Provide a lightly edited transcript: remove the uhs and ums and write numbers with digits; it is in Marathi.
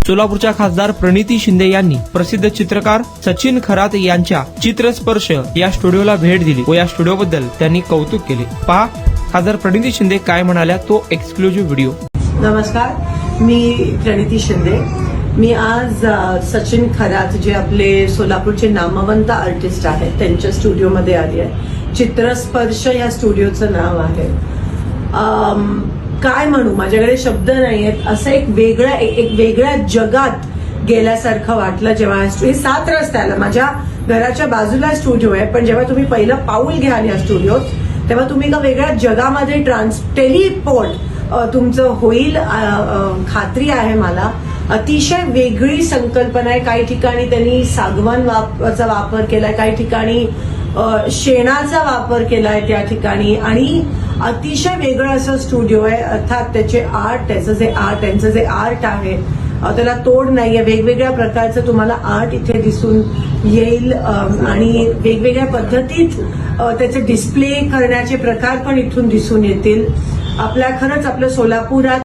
सोलापूरच्या खासदार प्रणिती शिंदे यांनी प्रसिद्ध चित्रकार सचिन खरात यांच्या चित्रस्पर्श या स्टुडिओला भेट दिली व या स्टुडिओबद्दल त्यांनी कौतुक केले. पहा खासदार प्रणिती शिंदे काय म्हणाल्या, तो एक्सक्लुझिव्ह व्हिडिओ. नमस्कार, मी प्रणिती शिंदे. मी आज सचिन खरात जे आपले सोलापूरचे नामवंत आर्टिस्ट आहेत त्यांच्या स्टुडिओमध्ये आली आहे. चित्रस्पर्श या स्टुडिओचं नाव आहे. काय म्हणू, माझ्याकडे शब्द नाही आहेत. असं एक वेगळ्या जगात गेल्यासारखं वाटलं जेव्हा हे 7 रस्त्याला माझ्या घराच्या बाजूला स्टुडिओ आहे, पण जेव्हा तुम्ही पहिलं पाऊल घ्याल या स्टुडिओत तेव्हा तुम्ही एका वेगळ्या जगामध्ये टेलिपोर्ट तुमचं होईल, खात्री आहे मला. अतिशय वेगळी संकल्पना आहे. काही ठिकाणी त्यांनी सागवानचा वापर केलाय, काही ठिकाणी शेणाचा वापर केलाय त्या ठिकाणी, आणि अतिशय वेगळं असं स्टुडिओ आहे. अर्थात त्याचे आर्ट, त्यांचं जे आर्ट आहे त्याला तोड नाहीये. वेगवेगळ्या प्रकारचं तुम्हाला आर्ट इथे दिसून येईल आणि वेगवेगळ्या पद्धतीत त्याचे डिस्प्ले करण्याचे प्रकार पण इथून दिसून येतील. खरंच आपल्या सोलापुरात